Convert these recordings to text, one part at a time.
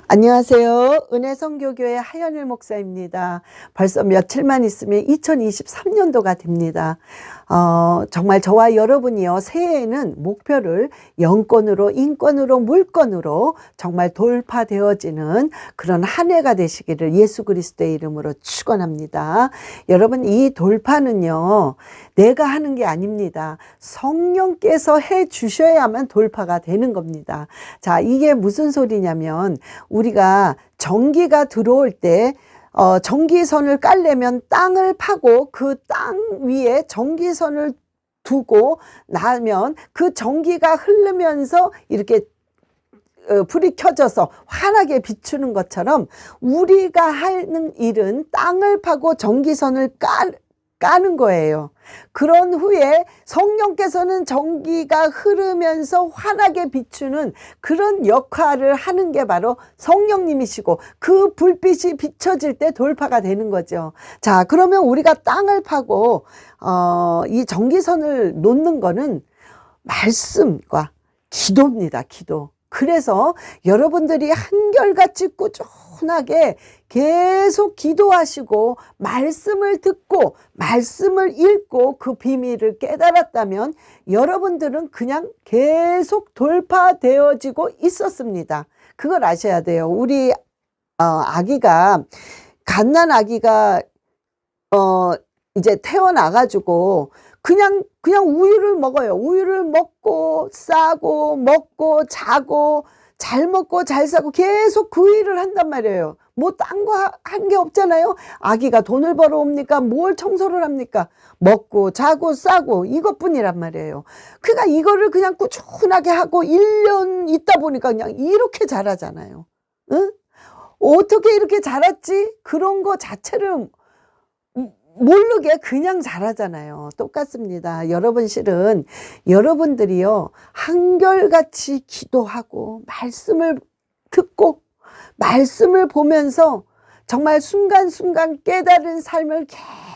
안녕하세요. 은혜성교교의 하연일 목사입니다. 벌써 며칠만 있으면 2023년도가 됩니다. 정말 저와 여러분이요, 새해에는 목표를 영권으로, 인권으로, 물권으로 정말 돌파되어지는 그런 한 해가 되시기를 예수 그리스도의 이름으로 축원합니다. 여러분, 이 돌파는요, 내가 하는 게 아닙니다. 성령께서 해 주셔야만 돌파가 되는 겁니다. 자, 이게 무슨 소리냐면, 우리가 전기가 들어올 때 전기선을 깔려면 땅을 파고 그 땅 위에 전기선을 두고 나면 그 전기가 흐르면서 이렇게 불이 켜져서 환하게 비추는 것처럼 우리가 하는 일은 땅을 파고 전기선을 까는 거예요. 그런 후에 성령께서는 전기가 흐르면서 환하게 비추는 그런 역할을 하는 게 바로 성령님이시고, 그 불빛이 비춰질 때 돌파가 되는 거죠. 자, 그러면 우리가 땅을 파고 이 전기선을 놓는 거는 말씀과 기도입니다. 기도. 그래서 여러분들이 한결같이 꾸준하게 계속 기도하시고 말씀을 듣고 말씀을 읽고 그 비밀을 깨달았다면 여러분들은 그냥 계속 돌파되어지고 있었습니다. 그걸 아셔야 돼요. 우리 아기가, 갓난 아기가 이제 태어나가지고 그냥 우유를 먹어요. 우유를 먹고 싸고 먹고 자고 잘 먹고 잘 싸고 계속 그 일을 한단 말이에요. 뭐 딴 거 한 게 없잖아요. 아기가 돈을 벌어옵니까? 뭘 청소를 합니까? 먹고 자고 싸고 이것뿐이란 말이에요. 그러니까 이거를 그냥 꾸준하게 하고 1년 있다 보니까 그냥 이렇게 자라잖아요. 응? 어떻게 이렇게 자랐지? 그런 거 자체를 모르게 그냥 자라잖아요. 똑같습니다. 여러분, 실은 여러분들이요, 한결같이 기도하고 말씀을 듣고 말씀을 보면서 정말 순간순간 깨달은 삶을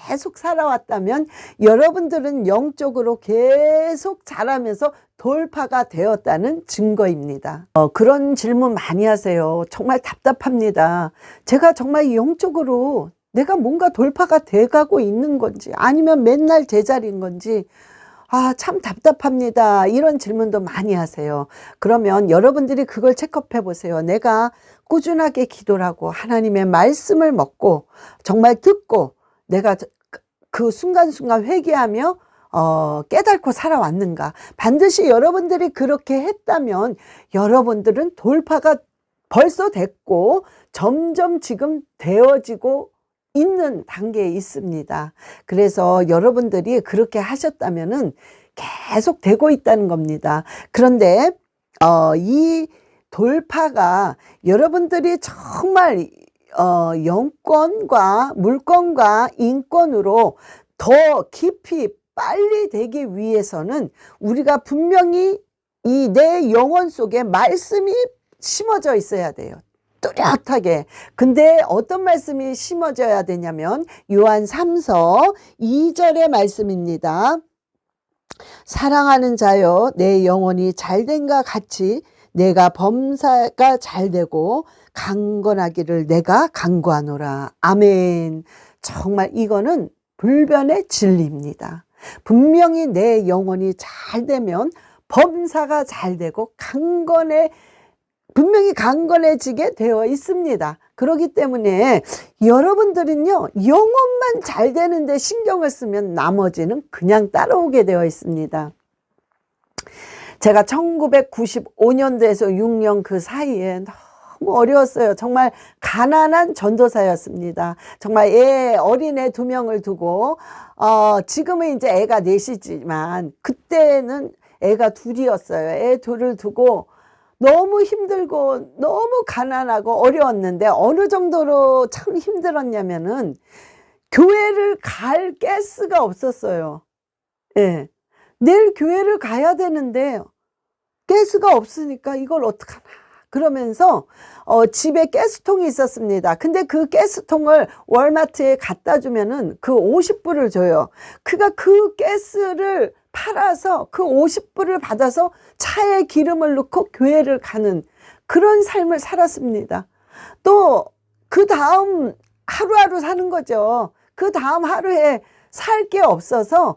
계속 살아왔다면 여러분들은 영적으로 계속 자라면서 돌파가 되었다는 증거입니다. 그런 질문 많이 하세요. 정말 답답합니다. 제가 정말 영적으로 내가 뭔가 돌파가 돼가고 있는 건지 아니면 맨날 제자리인 건지 참 답답합니다. 이런 질문도 많이 하세요. 그러면 여러분들이 그걸 체크해 보세요. 내가 꾸준하게 기도를 하고 하나님의 말씀을 먹고 정말 듣고 내가 그 순간순간 회개하며 깨닫고 살아왔는가. 반드시 여러분들이 그렇게 했다면 여러분들은 돌파가 벌써 됐고 점점 지금 되어지고 있는 단계에 있습니다. 그래서 여러분들이 그렇게 하셨다면은 계속 되고 있다는 겁니다. 그런데 이 돌파가 여러분들이 정말 영권과 물권과 인권으로 더 깊이 빨리 되기 위해서는 우리가 분명히 이 내 영혼 속에 말씀이 심어져 있어야 돼요. 뚜렷하게. 근데 어떤 말씀이 심어져야 되냐면 요한 3서 2절의 말씀입니다. 사랑하는 자여, 내 영혼이 잘된과 같이 내가 범사가 잘되고 강건하기를 내가 간구하노라. 아멘. 정말 이거는 불변의 진리입니다. 분명히 내 영혼이 잘되면 범사가 잘되고 분명히 강건해지게 되어 있습니다. 그렇기 때문에 여러분들은요, 영혼만 잘 되는데 신경을 쓰면 나머지는 그냥 따라오게 되어 있습니다. 제가 1995년도에서 6년 그 사이에 너무 어려웠어요. 정말 가난한 전도사였습니다. 정말 어린애 2명을 두고 지금은 이제 애가 4이지만 그때는 애가 2이었어요. 애 2을 두고 너무 힘들고 너무 가난하고 어려웠는데 어느 정도로 참 힘들었냐면은 교회를 갈 가스가 없었어요. 예. 내일 교회를 가야 되는데 가스가 없으니까 이걸 어떡하나 그러면서 집에 가스통이 있었습니다. 근데 그 가스통을 월마트에 갖다 주면은 그 50불을 줘요. 그러니까 그 가스를 팔아서 그 50불을 받아서 차에 기름을 넣고 교회를 가는 그런 삶을 살았습니다. 또 그 다음 하루하루 사는 거죠. 그 다음 하루에 살 게 없어서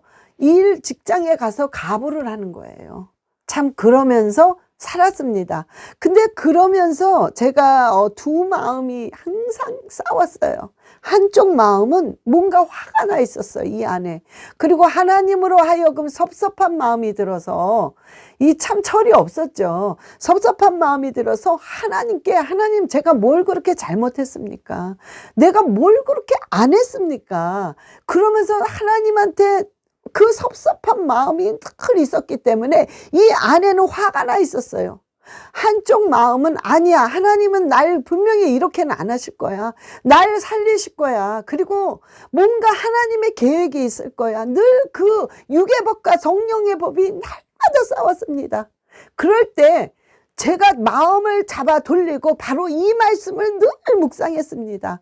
직장에 가서 가부를 하는 거예요. 참 그러면서 살았습니다. 근데 그러면서 제가 두 마음이 항상 싸웠어요. 한쪽 마음은 뭔가 화가 나 있었어요, 이 안에. 그리고 하나님으로 하여금 섭섭한 마음이 들어서, 이 참 철이 없었죠. 섭섭한 마음이 들어서 하나님께, 하나님 제가 뭘 그렇게 잘못했습니까? 내가 뭘 그렇게 안 했습니까? 그러면서 하나님한테 그 섭섭한 마음이 늘 있었기 때문에 이 안에는 화가 나 있었어요. 한쪽 마음은 아니야, 하나님은 날 분명히 이렇게는 안 하실 거야. 날 살리실 거야. 그리고 뭔가 하나님의 계획이 있을 거야. 늘 그 육의 법과 성령의 법이 날마다 싸웠습니다. 그럴 때 제가 마음을 잡아 돌리고 바로 이 말씀을 늘 묵상했습니다.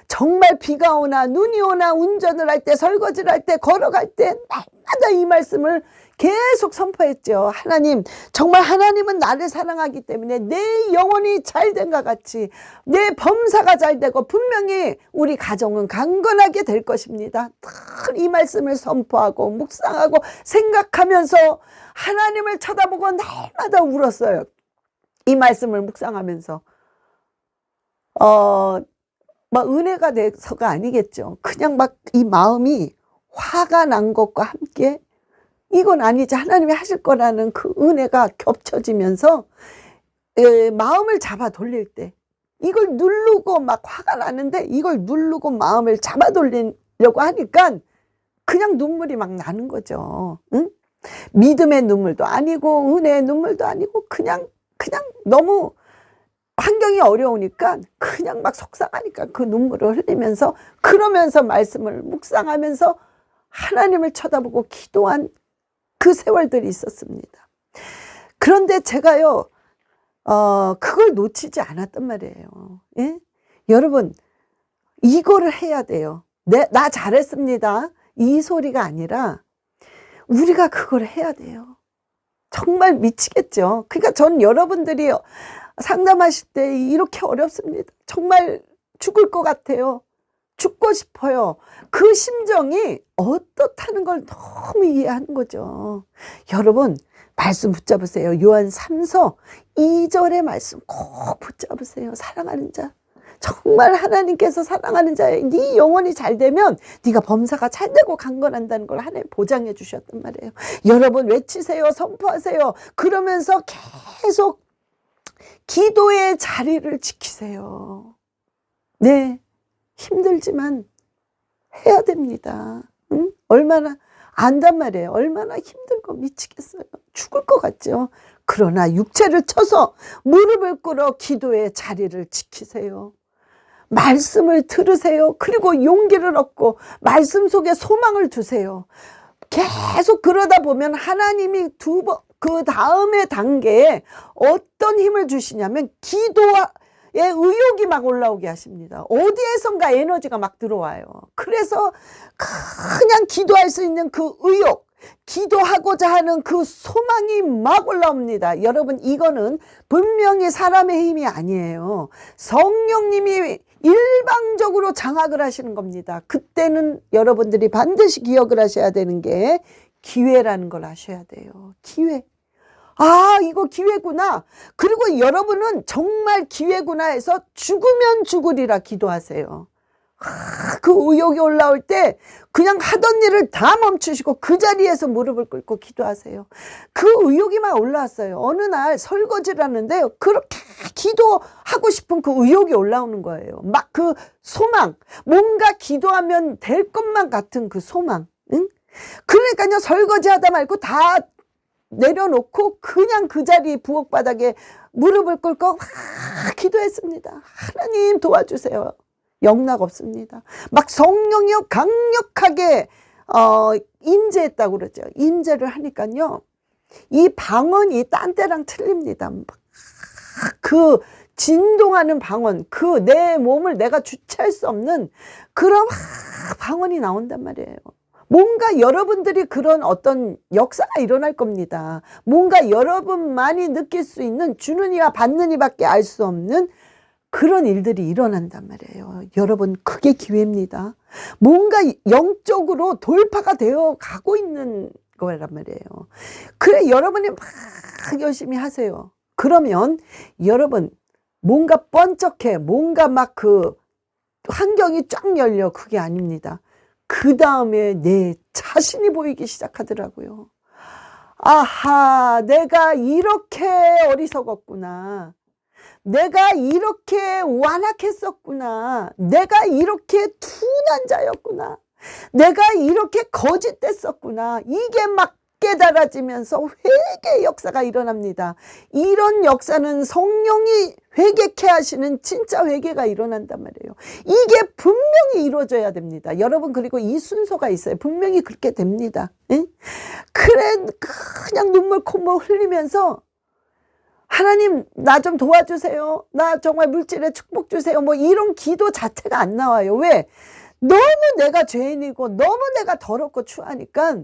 정말 비가 오나 눈이 오나 운전을 할 때, 설거지를 할 때, 걸어갈 때 날마다 이 말씀을 계속 선포했죠. 하나님, 정말 하나님은 나를 사랑하기 때문에 내 영혼이 잘된과 같이 내 범사가 잘되고 분명히 우리 가정은 강건하게 될 것입니다. 늘 이 말씀을 선포하고 묵상하고 생각하면서 하나님을 쳐다보고 날마다 울었어요. 이 말씀을 묵상하면서 막 은혜가 돼서가 아니겠죠. 그냥 막 이 마음이 화가 난 것과 함께 이건 아니지, 하나님이 하실 거라는 그 은혜가 겹쳐지면서 마음을 잡아 돌릴 때 이걸 누르고 막 화가 나는데 이걸 누르고 마음을 잡아 돌리려고 하니까 그냥 눈물이 막 나는 거죠. 응? 믿음의 눈물도 아니고 은혜의 눈물도 아니고 그냥 너무 환경이 어려우니까 그냥 막 속상하니까 그 눈물을 흘리면서, 그러면서 말씀을 묵상하면서 하나님을 쳐다보고 기도한 그 세월들이 있었습니다. 그런데 제가요 그걸 놓치지 않았단 말이에요. 예? 여러분, 이거를 해야 돼요. 나 잘했습니다, 이 소리가 아니라 우리가 그걸 해야 돼요. 정말 미치겠죠. 그러니까 전 여러분들이 상담하실 때 이렇게 어렵습니다. 정말 죽을 것 같아요. 죽고 싶어요. 그 심정이 어떻다는 걸 너무 이해하는 거죠. 여러분, 말씀 붙잡으세요. 요한 3서 2절의 말씀 꼭 붙잡으세요. 사랑하는 자, 정말 하나님께서 사랑하는 자의 네 영혼이 잘 되면 네가 범사가 잘 되고 강건한다는 걸 하나님 보장해 주셨단 말이에요. 여러분 외치세요. 선포하세요. 그러면서 계속 기도의 자리를 지키세요. 네, 힘들지만 해야 됩니다. 응? 얼마나 안단 말이에요. 얼마나 힘들고 미치겠어요. 죽을 것 같죠. 그러나 육체를 쳐서 무릎을 꿇어 기도의 자리를 지키세요. 말씀을 들으세요. 그리고 용기를 얻고 말씀 속에 소망을 두세요. 계속 그러다 보면 하나님이 그 다음의 단계에 어떤 힘을 주시냐면 기도의 의욕이 막 올라오게 하십니다. 어디에선가 에너지가 막 들어와요. 그래서 그냥 기도할 수 있는 그 의욕, 기도하고자 하는 그 소망이 막 올라옵니다. 여러분, 이거는 분명히 사람의 힘이 아니에요. 성령님이 일방적으로 장악을 하시는 겁니다. 그때는 여러분들이 반드시 기억을 하셔야 되는 게 기회라는 걸 아셔야 돼요. 기회. 아, 이거 기회구나. 그리고 여러분은 정말 기회구나 해서 죽으면 죽으리라 기도하세요. 그 의욕이 올라올 때 그냥 하던 일을 다 멈추시고 그 자리에서 무릎을 꿇고 기도하세요. 그 의욕이 막 올라왔어요. 어느 날 설거지를 하는데 그렇게 기도하고 싶은 그 의욕이 올라오는 거예요. 막 그 소망, 뭔가 기도하면 될 것만 같은 그 소망. 응? 그러니까요, 설거지 하다 말고 다 내려놓고 그냥 그 자리 부엌바닥에 무릎을 꿇고 막 기도했습니다. 하나님 도와주세요. 영락 없습니다. 막 성령이요 강력하게 임재했다고 그러죠. 임재를 하니까요, 이 방언이 딴 때랑 틀립니다. 그 진동하는 방언, 그 내 몸을 내가 주체할 수 없는 그런 방언이 나온단 말이에요. 뭔가 여러분들이 그런 어떤 역사가 일어날 겁니다. 뭔가 여러분만이 느낄 수 있는, 주는 이와 받는 이밖에 알 수 없는 그런 일들이 일어난단 말이에요. 여러분, 그게 기회입니다. 뭔가 영적으로 돌파가 되어 가고 있는 거란 말이에요. 그래, 여러분이 막 열심히 하세요. 그러면 여러분, 뭔가 번쩍해, 뭔가 막 그 환경이 쫙 열려. 그게 아닙니다. 그 다음에 내 자신이 보이기 시작하더라고요. 아하, 내가 이렇게 어리석었구나. 내가 이렇게 완악했었구나. 내가 이렇게 둔한 자였구나. 내가 이렇게 거짓됐었구나. 이게 막 깨달아지면서 회개의 역사가 일어납니다. 이런 역사는 성령이 회개케 하시는 진짜 회개가 일어난단 말이에요. 이게 분명히 이루어져야 됩니다. 여러분, 그리고 이 순서가 있어요. 분명히 그렇게 됩니다. 에? 그래, 그냥 눈물 콧물 흘리면서 하나님, 나 좀 도와주세요. 나 정말 물질에 축복 주세요. 뭐 이런 기도 자체가 안 나와요. 왜? 너무 내가 죄인이고 너무 내가 더럽고 추하니까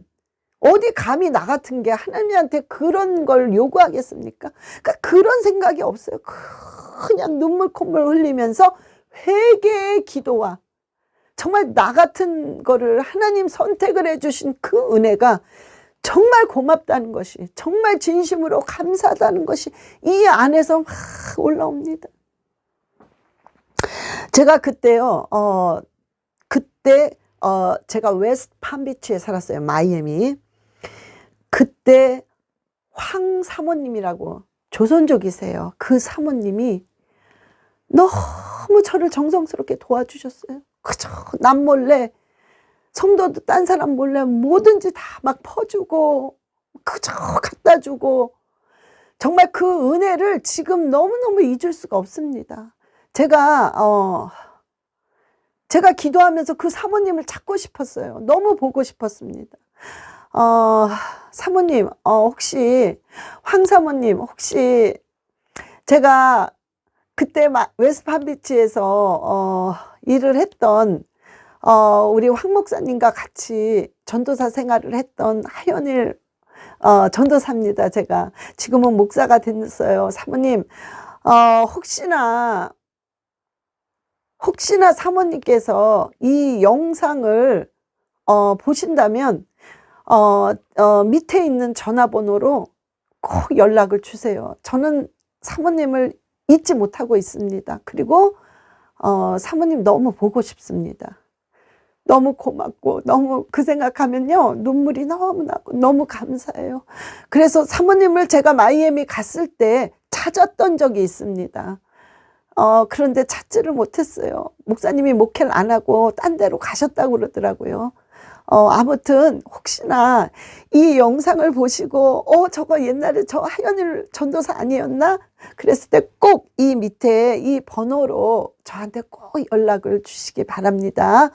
어디 감히 나 같은 게 하나님한테 그런 걸 요구하겠습니까? 그러니까 그런 생각이 없어요. 그냥 눈물 콧물 흘리면서 회개의 기도와 정말 나 같은 거를 하나님 선택을 해주신 그 은혜가 정말 고맙다는 것이, 정말 진심으로 감사하다는 것이 이 안에서 막 올라옵니다. 제가 그때요, 제가 웨스트 팜비치에 살았어요. 마이애미. 그때 황 사모님이라고 조선족이세요. 그 사모님이 너무 저를 정성스럽게 도와주셨어요. 그저 남몰래, 성도도 딴 사람 몰래 뭐든지 다 막 퍼주고 그저 갖다 주고, 정말 그 은혜를 지금 너무너무 잊을 수가 없습니다. 제가 기도하면서 그 사모님을 찾고 싶었어요. 너무 보고 싶었습니다. 사모님, 혹시 황 사모님, 혹시 제가 그때 웨스트팜비치에서 일을 했던 우리 황 목사님과 같이 전도사 생활을 했던 하연일 전도사입니다. 제가 지금은 목사가 됐어요. 사모님, 혹시나 사모님께서 이 영상을 보신다면 밑에 있는 전화번호로 꼭 연락을 주세요. 저는 사모님을 잊지 못하고 있습니다. 그리고 사모님 너무 보고 싶습니다. 너무 고맙고 너무 그 생각하면요 눈물이 너무 나고 너무 감사해요. 그래서 사모님을 제가 마이애미 갔을 때 찾았던 적이 있습니다. 그런데 찾지를 못했어요. 목사님이 목회를 안 하고 딴 데로 가셨다고 그러더라고요. 아무튼 혹시나 이 영상을 보시고 저거 옛날에 저 하연일 전도사 아니었나? 그랬을 때 꼭 이 밑에 이 번호로 저한테 꼭 연락을 주시기 바랍니다.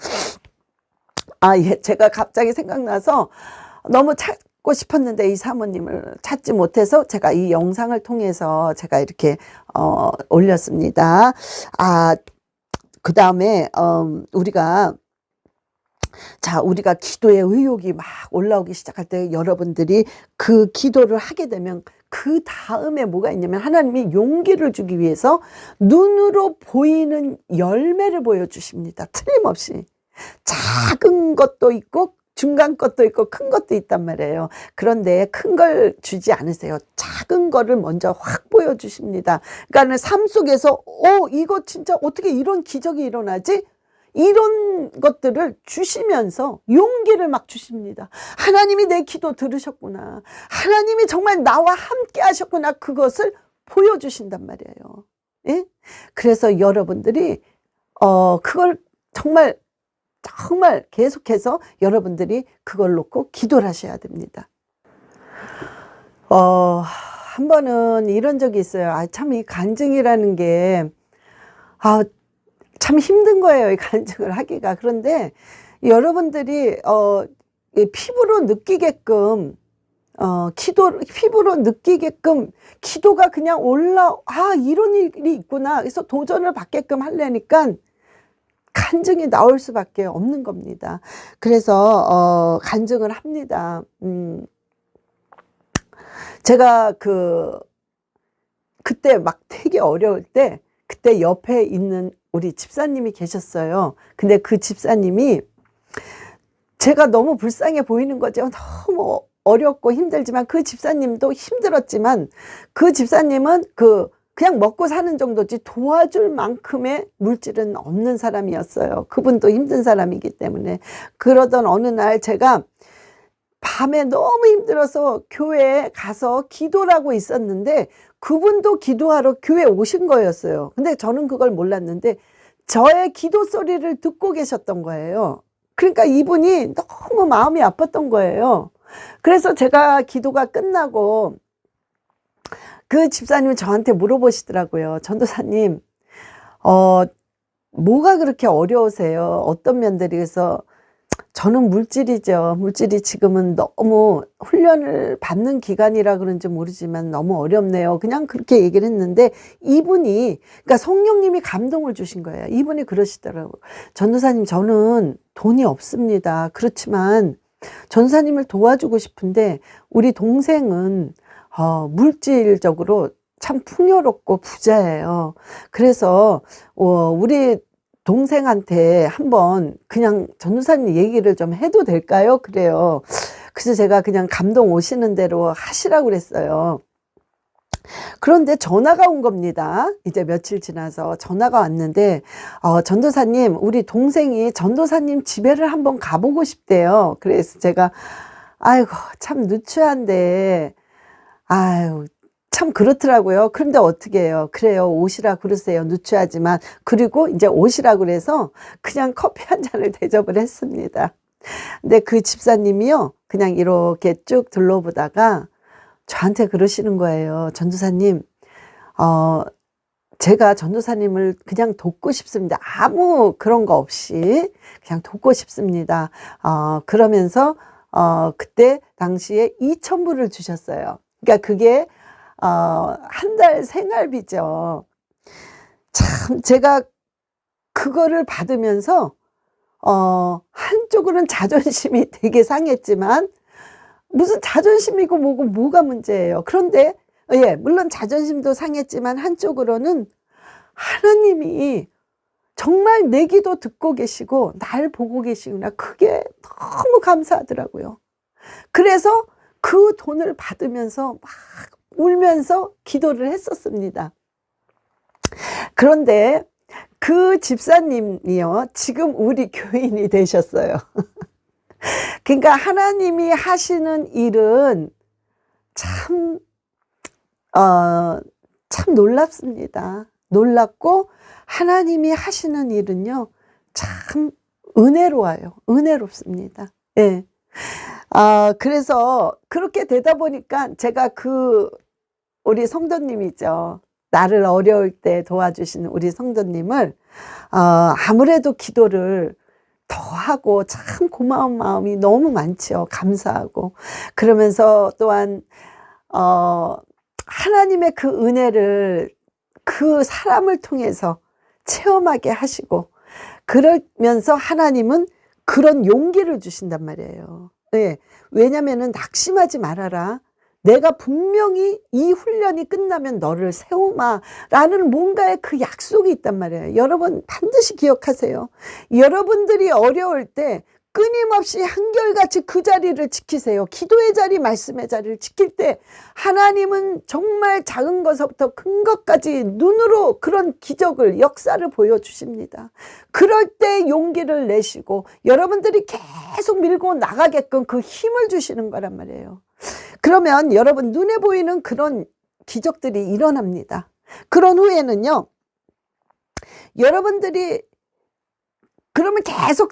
예, 제가 갑자기 생각나서 너무 찾고 싶었는데 이 사모님을 찾지 못해서 제가 이 영상을 통해서 제가 이렇게 올렸습니다. 그 다음에 우리가 기도의 의욕이 막 올라오기 시작할 때 여러분들이 그 기도를 하게 되면 그 다음에 뭐가 있냐면 하나님이 용기를 주기 위해서 눈으로 보이는 열매를 보여주십니다. 틀림없이. 작은 것도 있고 중간 것도 있고 큰 것도 있단 말이에요. 그런데 큰 걸 주지 않으세요. 작은 거를 먼저 확 보여주십니다. 그러니까 삶 속에서 이거 진짜 어떻게 이런 기적이 일어나지? 이런 것들을 주시면서 용기를 막 주십니다. 하나님이 내 기도 들으셨구나. 하나님이 정말 나와 함께 하셨구나. 그것을 보여주신단 말이에요. 예? 그래서 여러분들이 그걸 정말 계속해서 여러분들이 그걸 놓고 기도를 하셔야 됩니다. 한 번은 이런 적이 있어요. 참 이 간증이라는 게 참 힘든 거예요. 이 간증을 하기가. 그런데 여러분들이 피부로 느끼게끔 피부로 느끼게끔 기도가 그냥 이런 일이 있구나. 그래서 도전을 받게끔 하려니까 간증이 나올 수밖에 없는 겁니다. 그래서 간증을 합니다. 제가 그때 막 되게 어려울 때 그때 옆에 있는 우리 집사님이 계셨어요. 근데 그 집사님이 제가 너무 불쌍해 보이는 거죠. 너무 어렵고 힘들지만 그 집사님도 힘들었지만 그 집사님은 그냥 먹고 사는 정도지 도와줄 만큼의 물질은 없는 사람이었어요. 그분도 힘든 사람이기 때문에. 그러던 어느 날 제가 밤에 너무 힘들어서 교회에 가서 기도를 하고 있었는데 그분도 기도하러 교회에 오신 거였어요. 근데 저는 그걸 몰랐는데 저의 기도 소리를 듣고 계셨던 거예요. 그러니까 이분이 너무 마음이 아팠던 거예요. 그래서 제가 기도가 끝나고 그 집사님이 저한테 물어보시더라고요. 전도사님, 뭐가 그렇게 어려우세요? 어떤 면들이? 그래서 저는 물질이죠. 물질이 지금은 너무 훈련을 받는 기간이라 그런지 모르지만 너무 어렵네요. 그냥 그렇게 얘기를 했는데 이분이, 그러니까 성령님이 감동을 주신 거예요. 이분이 그러시더라고요. 전도사님, 저는 돈이 없습니다. 그렇지만 전도사님을 도와주고 싶은데 우리 동생은 물질적으로 참 풍요롭고 부자예요. 그래서 우리 동생한테 한번 그냥 전도사님 얘기를 좀 해도 될까요? 그래요. 그래서 제가 그냥 감동 오시는 대로 하시라고 그랬어요. 그런데 전화가 온 겁니다. 이제 며칠 지나서 전화가 왔는데 전도사님, 우리 동생이 전도사님 집에를 한번 가보고 싶대요. 그래서 제가 아이고 참 누추한데 아유 참 그렇더라고요. 그런데 어떻게 해요? 그래요, 오시라 그러세요. 누추하지만. 그리고 이제 오시라 그래서 그냥 커피 한 잔을 대접을 했습니다. 근데 그 집사님이요, 그냥 이렇게 쭉 둘러보다가 저한테 그러시는 거예요. 전도사님, 제가 전도사님을 그냥 돕고 싶습니다. 아무 그런 거 없이 그냥 돕고 싶습니다. 그러면서 그때 당시에 2,000불을 주셨어요. 그러니까 그게 한 달 생활비죠. 참 제가 그거를 받으면서 한쪽으로는 자존심이 되게 상했지만 무슨 자존심이고 뭐고 뭐가 문제예요. 그런데 예, 물론 자존심도 상했지만 한쪽으로는 하나님이 정말 내 기도 듣고 계시고 날 보고 계시구나. 그게 너무 감사하더라고요. 그래서 그 돈을 받으면서 막 울면서 기도를 했었습니다. 그런데 그 집사님이요, 지금 우리 교인이 되셨어요. 그러니까 하나님이 하시는 일은 참 놀랍습니다. 놀랍고 하나님이 하시는 일은요, 참 은혜로워요. 은혜롭습니다. 예. 그래서 그렇게 되다 보니까 제가 우리 성도님이죠. 나를 어려울 때 도와주시는 우리 성도님을 아무래도 기도를 더 하고 참 고마운 마음이 너무 많죠. 감사하고. 그러면서 또한 하나님의 그 은혜를 그 사람을 통해서 체험하게 하시고, 그러면서 하나님은 그런 용기를 주신단 말이에요. 네. 왜냐면은 낙심하지 말아라. 내가 분명히 이 훈련이 끝나면 너를 세우마 라는 뭔가의 그 약속이 있단 말이에요. 여러분 반드시 기억하세요. 여러분들이 어려울 때 끊임없이 한결같이 그 자리를 지키세요. 기도의 자리, 말씀의 자리를 지킬 때 하나님은 정말 작은 것부터 큰 것까지 눈으로 그런 기적을, 역사를 보여주십니다. 그럴 때 용기를 내시고 여러분들이 계속 밀고 나가게끔 그 힘을 주시는 거란 말이에요. 그러면 여러분 눈에 보이는 그런 기적들이 일어납니다. 그런 후에는요, 여러분들이 그러면 계속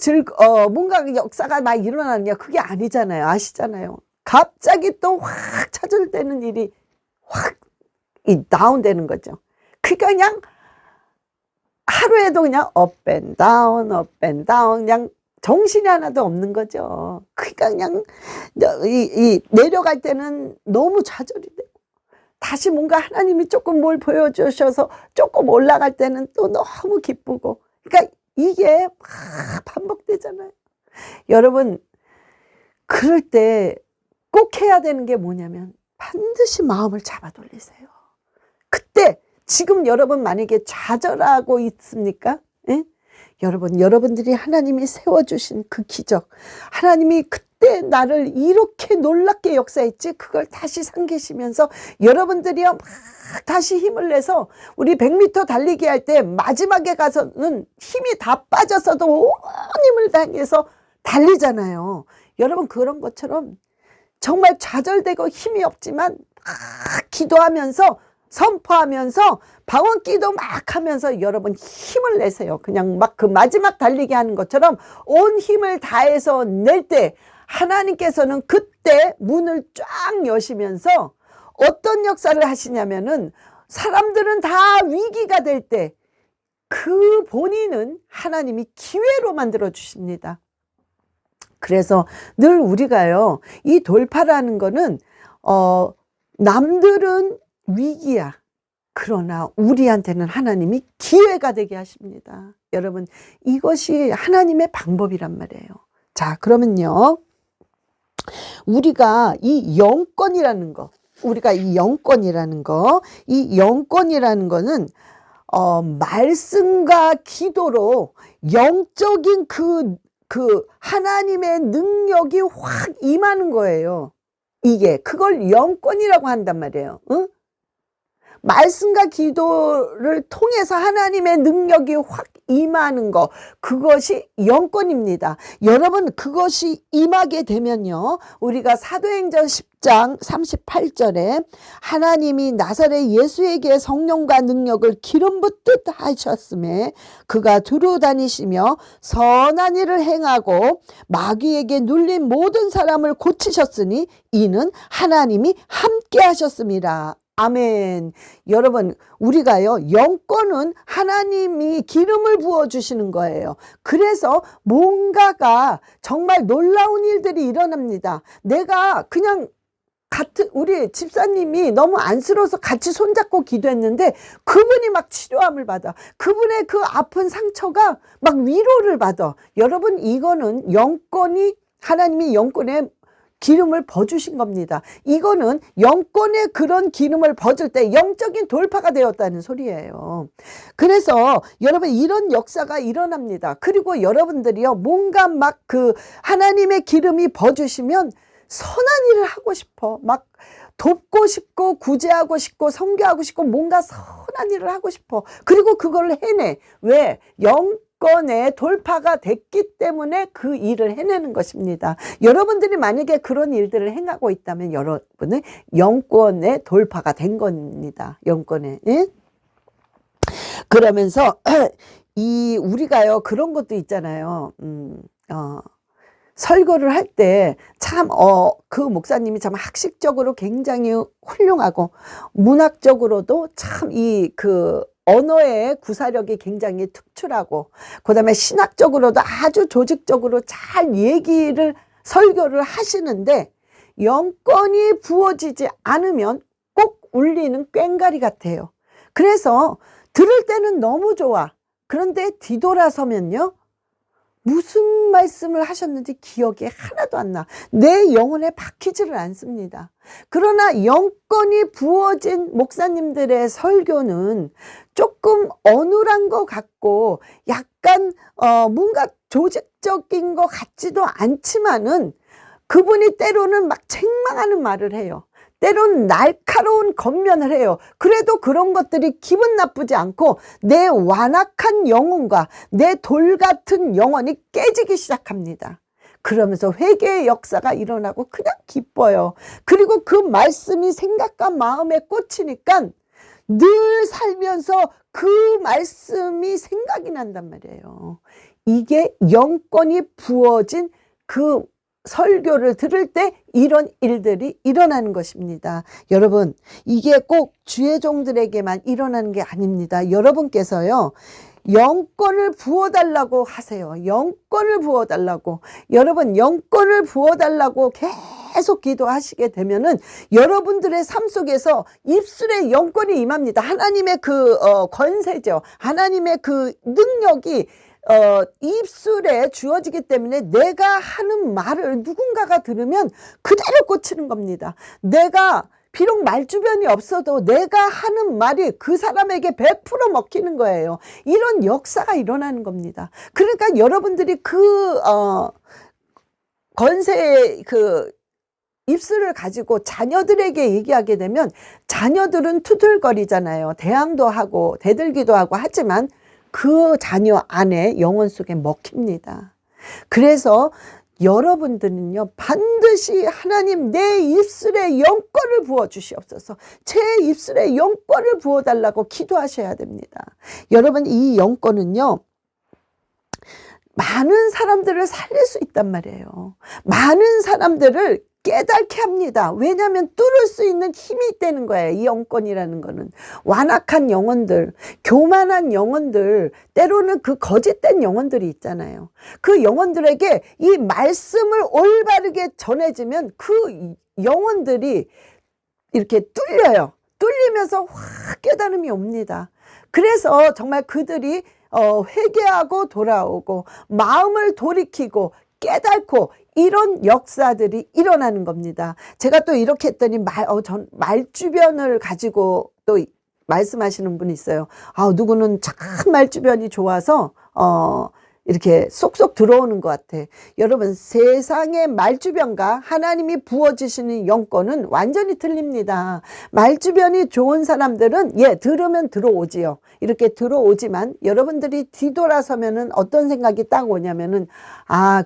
뭔가 역사가 막 일어나느냐, 그게 아니잖아요. 아시잖아요. 갑자기 또 확 차절되는 일이 확 다운되는 거죠. 그러니까 그냥 하루에도 그냥 업 앤 다운, 업 앤 다운, 그냥 정신이 하나도 없는 거죠. 그러니까 그냥 내려갈 때는 너무 좌절이 되고, 다시 뭔가 하나님이 조금 뭘 보여주셔서 조금 올라갈 때는 또 너무 기쁘고, 그러니까 이게 막 반복되잖아요. 여러분, 그럴 때 꼭 해야 되는 게 뭐냐면 반드시 마음을 잡아 돌리세요. 그때 지금 여러분 만약에 좌절하고 있습니까? 예? 여러분들이 하나님이 세워주신 그 기적, 하나님이 그때 나를 이렇게 놀랍게 역사했지, 그걸 다시 상기시면서 여러분들이요 막 다시 힘을 내서, 우리 100m 달리기 할 때 마지막에 가서는 힘이 다 빠졌어도 온 힘을 다해서 달리잖아요. 여러분 그런 것처럼 정말 좌절되고 힘이 없지만 막 기도하면서 선포하면서 방언기도 막 하면서 여러분 힘을 내세요. 그냥 막 그 마지막 달리기 하는 것처럼 온 힘을 다해서 낼 때 하나님께서는 그때 문을 쫙 여시면서 어떤 역사를 하시냐면은, 사람들은 다 위기가 될 때 그 본인은 하나님이 기회로 만들어 주십니다. 그래서 늘 우리가요, 이 돌파라는 거는 남들은 위기야. 그러나 우리한테는 하나님이 기회가 되게 하십니다. 여러분, 이것이 하나님의 방법이란 말이에요. 자, 그러면요, 우리가 이 영권이라는 거, 이 영권이라는 거는 말씀과 기도로 영적인 그 하나님의 능력이 확 임하는 거예요. 그걸 영권이라고 한단 말이에요. 응? 말씀과 기도를 통해서 하나님의 능력이 확 임하는 거, 그것이 영권입니다. 여러분, 그것이 임하게 되면요, 우리가 사도행전 10장 38절에 하나님이 나사렛 예수에게 성령과 능력을 기름 붓듯 하셨음에 그가 두루 다니시며 선한 일을 행하고 마귀에게 눌린 모든 사람을 고치셨으니 이는 하나님이 함께 하셨습니다. 아멘. 여러분, 우리가요, 영권은 하나님이 기름을 부어주시는 거예요. 그래서 뭔가가 정말 놀라운 일들이 일어납니다. 내가 그냥 우리 집사님이 너무 안쓰러워서 같이 손잡고 기도했는데 그분이 막 치료함을 받아. 그분의 그 아픈 상처가 막 위로를 받아. 여러분, 이거는 하나님이 영권에 기름을 버주신 겁니다. 이거는 영권의 그런 기름을 버줄 때 영적인 돌파가 되었다는 소리예요. 그래서 여러분, 이런 역사가 일어납니다. 그리고 여러분들이요, 뭔가 막 그 하나님의 기름이 버주시면 선한 일을 하고 싶어. 막 돕고 싶고 구제하고 싶고 선교하고 싶고 뭔가 선한 일을 하고 싶어. 그리고 그걸 해내. 왜? 영권의 돌파가 됐기 때문에 그 일을 해내는 것입니다. 여러분들이 만약에 그런 일들을 행하고 있다면 여러분은 영권의 돌파가 된 겁니다. 영권에. 예? 그러면서 우리가요, 그런 것도 있잖아요. 설교를 할 때 참 그 목사님이 참 학식적으로 굉장히 훌륭하고 문학적으로도 참 그 언어의 구사력이 굉장히 특출하고, 그 다음에 신학적으로도 아주 조직적으로 잘 설교를 하시는데, 영권이 부어지지 않으면 꼭 울리는 꽹과리 같아요. 그래서 들을 때는 너무 좋아. 그런데 뒤돌아서면요, 무슨 말씀을 하셨는지 기억이 하나도 안 나. 내 영혼에 박히지를 않습니다. 그러나 영권이 부어진 목사님들의 설교는 조금 어눌한 것 같고 약간 뭔가 조직적인 것 같지도 않지만은, 그분이 때로는 막 책망하는 말을 해요. 때로는 날카로운 겉면을 해요. 그래도 그런 것들이 기분 나쁘지 않고 내 완악한 영혼과 내 돌 같은 영혼이 깨지기 시작합니다. 그러면서 회개의 역사가 일어나고 그냥 기뻐요. 그리고 그 말씀이 생각과 마음에 꽂히니까 늘 살면서 그 말씀이 생각이 난단 말이에요. 이게 영권이 부어진 그 설교를 들을 때 이런 일들이 일어나는 것입니다. 여러분, 이게 꼭 주의 종들에게만 일어나는 게 아닙니다. 여러분께서요, 영권을 부어달라고 하세요. 영권을 부어달라고. 여러분, 영권을 부어달라고 계속 기도하시게 되면은 여러분들의 삶 속에서 입술에 영권이 임합니다. 하나님의 그 권세죠. 하나님의 그 능력이 입술에 주어지기 때문에 내가 하는 말을 누군가가 들으면 그대로 꽂히는 겁니다. 내가 비록 말주변이 없어도 내가 하는 말이 그 사람에게 100% 먹히는 거예요. 이런 역사가 일어나는 겁니다. 그러니까 여러분들이 건세의 입술을 가지고 자녀들에게 얘기하게 되면 자녀들은 투덜거리잖아요. 대항도 하고 대들기도 하고 하지만 그 자녀 안에 영혼 속에 먹힙니다. 그래서 여러분들은요, 반드시 하나님 내 입술에 영권을 부어 주시옵소서, 제 입술에 영권을 부어 달라고 기도하셔야 됩니다. 여러분, 이 영권은요, 많은 사람들을 살릴 수 있단 말이에요. 많은 사람들을 깨닫게 합니다. 왜냐하면 뚫을 수 있는 힘이 있다는 거예요. 이 영권이라는 거는. 완악한 영혼들, 교만한 영혼들, 때로는 그 거짓된 영혼들이 있잖아요. 그 영혼들에게 이 말씀을 올바르게 전해지면 그 영혼들이 이렇게 뚫려요. 뚫리면서 확 깨달음이 옵니다. 그래서 정말 그들이 회개하고 돌아오고 마음을 돌이키고 깨닫고 이런 역사들이 일어나는 겁니다. 제가 또 이렇게 했더니 말주변을 가지고 또 말씀하시는 분이 있어요. 누구는 참 말주변이 좋아서 이렇게 쏙쏙 들어오는 것 같아. 여러분, 세상의 말주변과 하나님이 부어주시는 영권은 완전히 틀립니다. 말주변이 좋은 사람들은 들으면 들어오지요. 이렇게 들어오지만 여러분들이 뒤돌아서면은 어떤 생각이 딱 오냐면은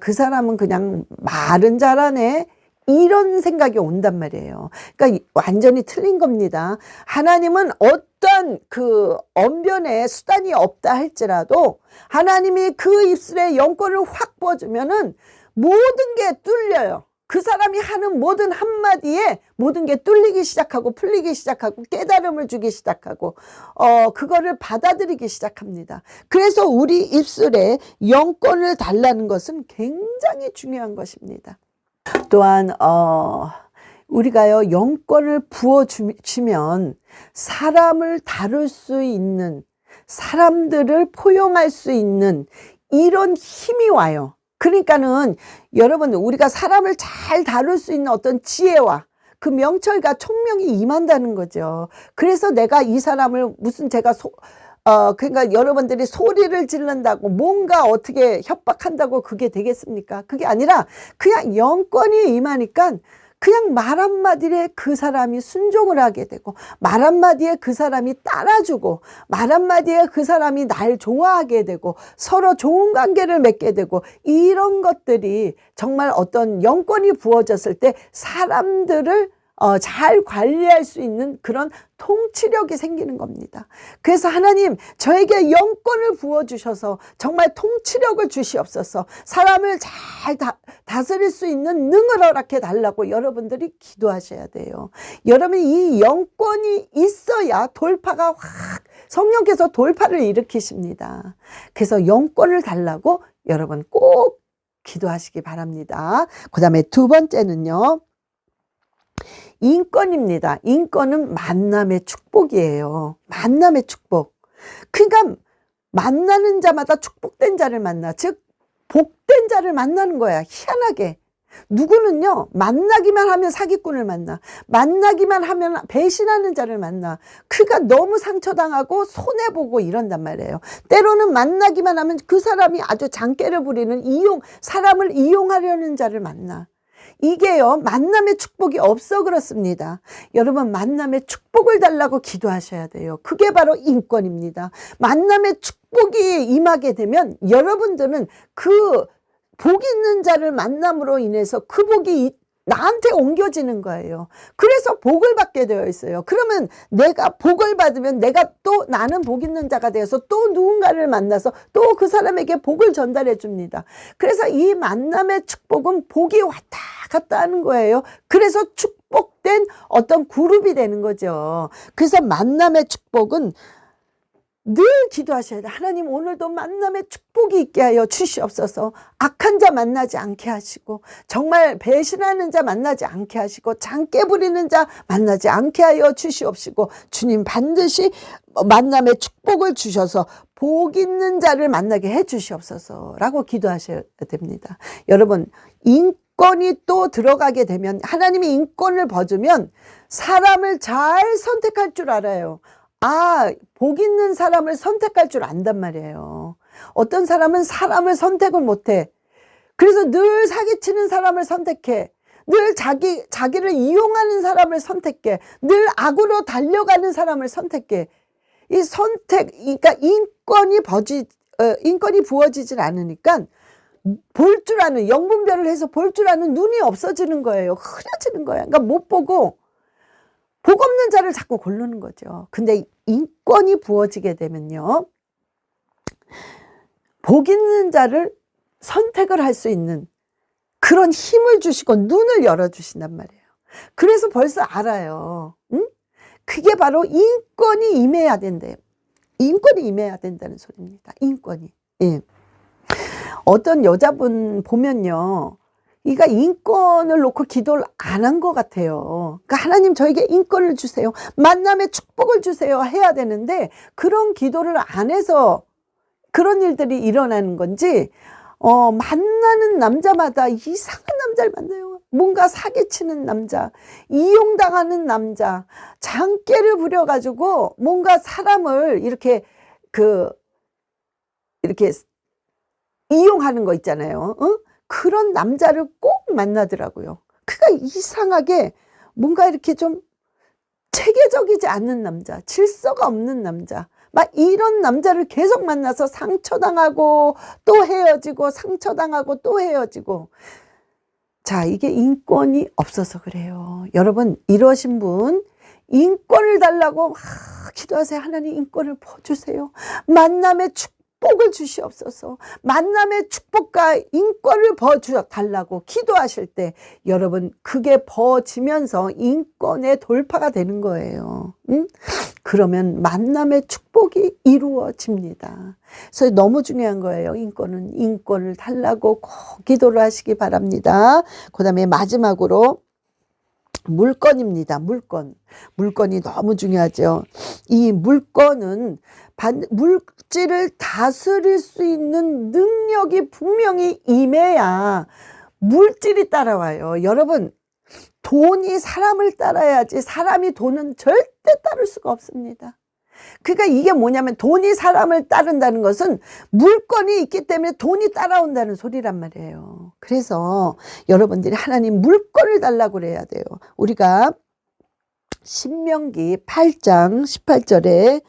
그 사람은 그냥 말은 잘하네, 이런 생각이 온단 말이에요. 그러니까 완전히 틀린 겁니다. 하나님은 어떤 언변의 수단이 없다 할지라도 하나님이 그 입술에 영권을 확 부어주면은 모든 게 뚫려요. 그 사람이 하는 모든 한마디에 모든 게 뚫리기 시작하고 풀리기 시작하고 깨달음을 주기 시작하고 그거를 받아들이기 시작합니다. 그래서 우리 입술에 영권을 달라는 것은 굉장히 중요한 것입니다. 또한 우리가요, 영권을 부어주면 사람을 다룰 수 있는, 사람들을 포용할 수 있는 이런 힘이 와요. 그러니까는 여러분, 우리가 사람을 잘 다룰 수 있는 어떤 지혜와 그 명철과 총명이 임한다는 거죠. 그래서 내가 이 사람을 그러니까 여러분들이 소리를 지른다고 뭔가 어떻게 협박한다고 그게 되겠습니까? 그게 아니라 그냥 영권이 임하니까 그냥 말 한마디에 그 사람이 순종을 하게 되고, 말 한마디에 그 사람이 따라주고, 말 한마디에 그 사람이 날 좋아하게 되고, 서로 좋은 관계를 맺게 되고, 이런 것들이 정말 어떤 영권이 부어졌을 때 사람들을 잘 관리할 수 있는 그런 통치력이 생기는 겁니다. 그래서 하나님, 저에게 영권을 부어주셔서 정말 통치력을 주시옵소서, 사람을 잘 다스릴 수 있는 능을 허락해 달라고 여러분들이 기도하셔야 돼요. 여러분, 이 영권이 있어야 돌파가 성령께서 돌파를 일으키십니다. 그래서 영권을 달라고 여러분 꼭 기도하시기 바랍니다. 그 다음에 두 번째는요, 인권입니다. 인권은 만남의 축복이에요. 만남의 축복. 그러니까 만나는 자마다 축복된 자를 만나, 즉 복된 자를 만나는 거야. 희한하게 누구는요, 만나기만 하면 사기꾼을 만나, 만나기만 하면 배신하는 자를 만나. 그러니까 너무 상처당하고 손해보고 이런단 말이에요. 때로는 만나기만 하면 그 사람이 아주 장깨를 부리는 사람을 이용하려는 자를 만나. 이게요, 만남의 축복이 없어 그렇습니다. 여러분, 만남의 축복을 달라고 기도하셔야 돼요. 그게 바로 인권입니다. 만남의 축복이 임하게 되면 여러분들은 그 복 있는 자를 만남으로 인해서 그 복이 나한테 옮겨지는 거예요. 그래서 복을 받게 되어 있어요. 그러면 내가 복을 받으면 나는 복 있는 자가 되어서 또 누군가를 만나서 또 그 사람에게 복을 전달해 줍니다. 그래서 이 만남의 축복은 복이 왔다 갔다 하는 거예요. 그래서 축복된 어떤 그룹이 되는 거죠. 그래서 만남의 축복은 늘 기도하셔야 돼요. 하나님, 오늘도 만남의 축복이 있게 하여 주시옵소서. 악한 자 만나지 않게 하시고, 정말 배신하는 자 만나지 않게 하시고, 장깨 부리는 자 만나지 않게 하여 주시옵시고, 주님 반드시 만남의 축복을 주셔서 복 있는 자를 만나게 해 주시옵소서 라고 기도하셔야 됩니다. 여러분, 인권이 또 들어가게 되면, 하나님이 인권을 버주면 사람을 잘 선택할 줄 알아요. 복 있는 사람을 선택할 줄 안단 말이에요. 어떤 사람은 사람을 선택을 못해. 그래서 늘 사기치는 사람을 선택해. 늘 자기를 이용하는 사람을 선택해. 늘 악으로 달려가는 사람을 선택해. 이 그러니까 인권이 부어지질 않으니까 볼 줄 아는, 영분별을 해서 볼 줄 아는 눈이 없어지는 거예요. 흐려지는 거예요. 그러니까 못 보고 복 없는 자를 자꾸 고르는 거죠. 근데 인권이 부어지게 되면요, 복 있는 자를 선택을 할 수 있는 그런 힘을 주시고 눈을 열어주신단 말이에요. 그래서 벌써 알아요. 응? 그게 바로 인권이 임해야 된대요. 인권이 임해야 된다는 소리입니다. 인권이. 예. 어떤 여자분 보면요, 이가 인권을 놓고 기도를 안 한 것 같아요. 그러니까 하나님 저에게 인권을 주세요, 만남의 축복을 주세요 해야 되는데 그런 기도를 안 해서 그런 일들이 일어나는 건지, 만나는 남자마다 이상한 남자를 만나요. 뭔가 사기치는 남자, 이용당하는 남자, 장깨를 부려가지고 뭔가 사람을 이렇게 이용하는 거 있잖아요. 그런 남자를 꼭 만나더라고요. 그러니까 이상하게 뭔가 이렇게 좀 체계적이지 않는 남자, 질서가 없는 남자, 막 이런 남자를 계속 만나서 상처당하고 또 헤어지고, 상처당하고 또 헤어지고. 자, 이게 인권이 없어서 그래요. 여러분, 이러신 분 인권을 달라고 기도하세요. 하나님 인권을 부어주세요. 만남의 축복을 주시옵소서. 만남의 축복과 인권을 부어달라고 기도하실 때 여러분, 그게 부어지면서 인권의 돌파가 되는 거예요. 응? 그러면 만남의 축복이 이루어집니다. 그래서 너무 중요한 거예요. 인권을 달라고 꼭 기도를 하시기 바랍니다. 그 다음에 마지막으로 물건입니다. 물건이 너무 중요하죠. 이 물건은 물질을 다스릴 수 있는 능력이 분명히 임해야 물질이 따라와요. 여러분, 돈이 사람을 따라야지 사람이 돈은 절대 따를 수가 없습니다. 그러니까 이게 뭐냐면, 돈이 사람을 따른다는 것은 물건이 있기 때문에 돈이 따라온다는 소리란 말이에요. 그래서 여러분들이 하나님 물건을 달라고 그래야 돼요. 우리가 신명기 8장 18절에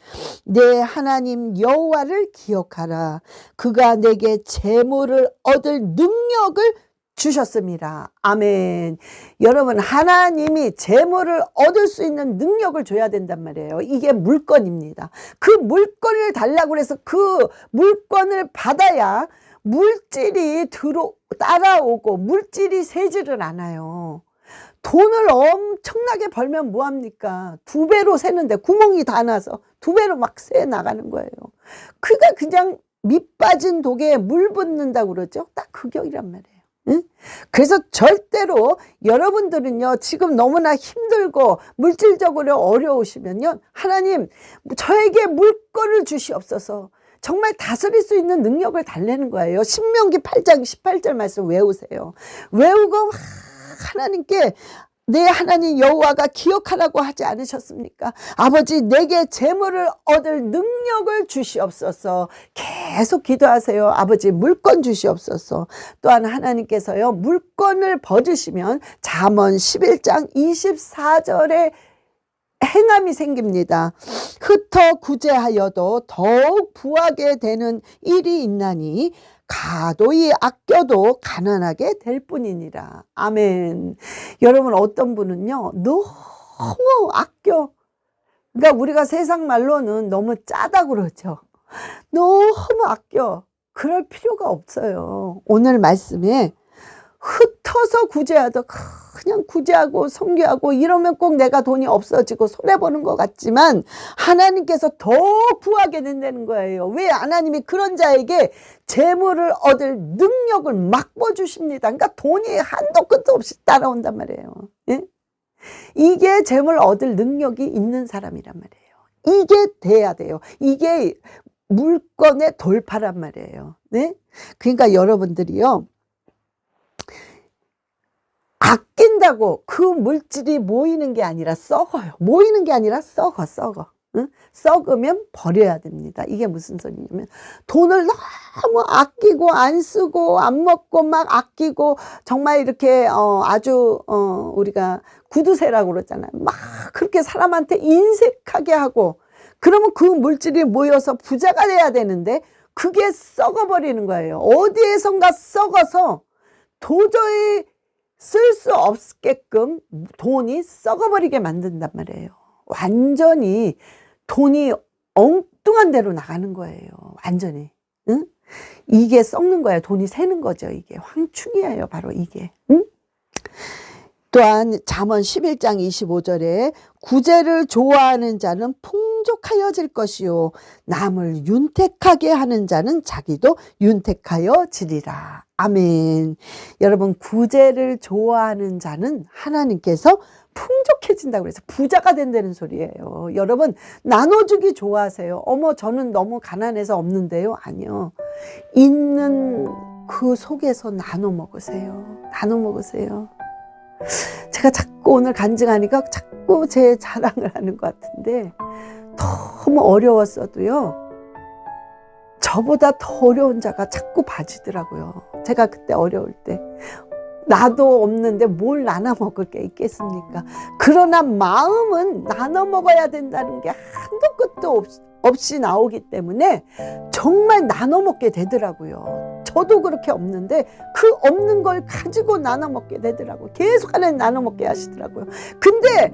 내 하나님 여호와를 기억하라. 그가 내게 재물을 얻을 능력을 주셨습니다. 아멘. 여러분, 하나님이 재물을 얻을 수 있는 능력을 줘야 된단 말이에요. 이게 물건입니다. 그 물건을 달라고 해서 그 물건을 받아야 물질이 따라오고 물질이 새지를 않아요. 돈을 엄청나게 벌면 뭐합니까? 2배로 새는데 구멍이 다 나서 2배로 막 새 나가는 거예요. 그가 그냥 밑 빠진 독에 물 붓는다고 그러죠. 딱 그 격이란 말이에요. 응? 그래서 절대로 여러분들은요, 지금 너무나 힘들고 물질적으로 어려우시면요, 하나님 저에게 물건을 주시옵소서. 정말 다스릴 수 있는 능력을 달래는 거예요. 신명기 8장 18절 말씀 외우세요. 외우고 하나님께 내 하나님 여호와가 기억하라고 하지 않으셨습니까? 아버지, 내게 재물을 얻을 능력을 주시옵소서. 계속 기도하세요. 아버지, 물건 주시옵소서. 또한 하나님께서요, 물건을 버주시면 잠언 11장 24절에 행함이 생깁니다. 흩어 구제하여도 더욱 부하게 되는 일이 있나니 가도히 아껴도 가난하게 될 뿐이니라. 아멘. 여러분, 어떤 분은요, 너무 아껴. 그러니까 우리가 세상 말로는 너무 짜다고 그러죠. 너무 아껴. 그럴 필요가 없어요. 오늘 말씀에 흩어서 구제하도 그냥 구제하고 성교하고 이러면 꼭 내가 돈이 없어지고 손해보는 것 같지만 하나님께서 더 구하게 된다는 거예요. 왜? 하나님이 그런 자에게 재물을 얻을 능력을 막보 주십니다. 그러니까 돈이 한도 끝도 없이 따라온단 말이에요. 예? 이게 재물 얻을 능력이 있는 사람이란 말이에요. 이게 돼야 돼요. 이게 물건의 돌파란 말이에요. 네? 그러니까 여러분들이요, 아낀다고 그 물질이 모이는 게 아니라 썩어요. 모이는 게 아니라 썩어. 응? 썩으면 버려야 됩니다. 이게 무슨 소리냐면 돈을 너무 아끼고 안 쓰고 안 먹고 막 아끼고 정말 이렇게 아주 우리가 구두쇠라고 그러잖아요. 막 그렇게 사람한테 인색하게 하고 그러면 그 물질이 모여서 부자가 돼야 되는데 그게 썩어버리는 거예요. 어디에선가 썩어서 도저히 쓸 수 없게끔 돈이 썩어버리게 만든단 말이에요. 완전히 돈이 엉뚱한 데로 나가는 거예요. 완전히. 응? 이게 썩는 거예요. 돈이 새는 거죠. 이게 황충이에요. 바로 이게. 응? 또한 잠언 11장 25절에 구제를 좋아하는 자는 풍족하여질 것이요 남을 윤택하게 하는 자는 자기도 윤택하여지리라. 아멘. 여러분, 구제를 좋아하는 자는 하나님께서 풍족해진다고 그래서 부자가 된다는 소리예요. 여러분, 나눠주기 좋아하세요. 어머, 저는 너무 가난해서 없는데요. 아니요. 있는 그 속에서 나눠 먹으세요. 나눠 먹으세요. 제가 자꾸 오늘 간증하니까 자꾸 제 자랑을 하는 것 같은데 너무 어려웠어도요. 저보다 더 어려운 자가 자꾸 봐주더라고요. 제가 그때 어려울 때 나도 없는데 뭘 나눠 먹을 게 있겠습니까? 그러나 마음은 나눠 먹어야 된다는 게 한도 끝도 없이 나오기 때문에 정말 나눠 먹게 되더라고요. 저도 그렇게 없는데 그 없는 걸 가지고 나눠 먹게 되더라고요. 계속 하나님 나눠 먹게 하시더라고요. 근데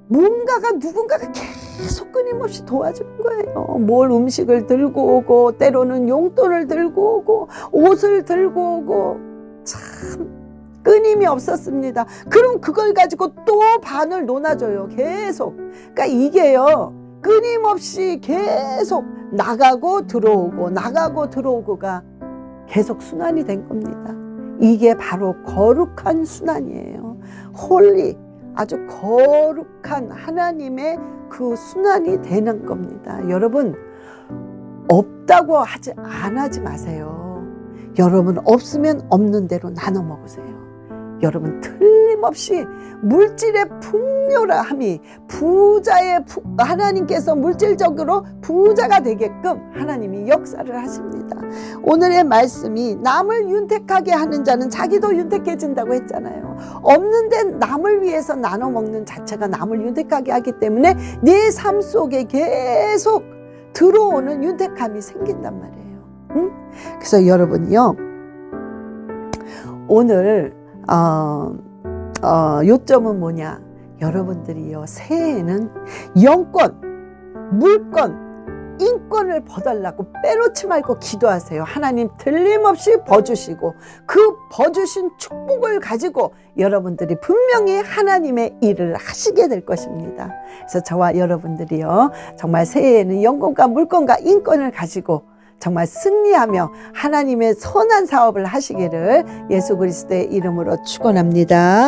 뭔가가 누군가가 계속 끊임없이 도와주는 거예요. 뭘 음식을 들고 오고 때로는 용돈을 들고 오고 옷을 들고 오고 참 끊임이 없었습니다. 그럼 그걸 가지고 또 반을 논아줘요. 계속. 그러니까 이게요. 끊임없이 계속 나가고 들어오고 나가고 들어오고가 계속 순환이 된 겁니다. 이게 바로 거룩한 순환이에요. 홀리, 아주 거룩한 하나님의 그 순환이 되는 겁니다. 여러분, 없다고 안 하지 마세요. 여러분, 없으면 없는 대로 나눠 먹으세요. 여러분, 틀림없이 물질의 풍요함이 하나님께서 물질적으로 부자가 되게끔 하나님이 역사를 하십니다. 오늘의 말씀이 남을 윤택하게 하는 자는 자기도 윤택해진다고 했잖아요. 없는데 남을 위해서 나눠 먹는 자체가 남을 윤택하게 하기 때문에 내 삶 속에 계속 들어오는 윤택함이 생긴단 말이에요. 응? 그래서 여러분요, 오늘 요점은 뭐냐? 여러분들이요, 새해에는 영권, 물권, 인권을 버달라고 빼놓지 말고 기도하세요. 하나님 틀림없이 버주시고 그 버주신 축복을 가지고 여러분들이 분명히 하나님의 일을 하시게 될 것입니다. 그래서 저와 여러분들이요, 정말 새해에는 영권과 물권과 인권을 가지고 정말 승리하며 하나님의 선한 사업을 하시기를 예수 그리스도의 이름으로 축원합니다.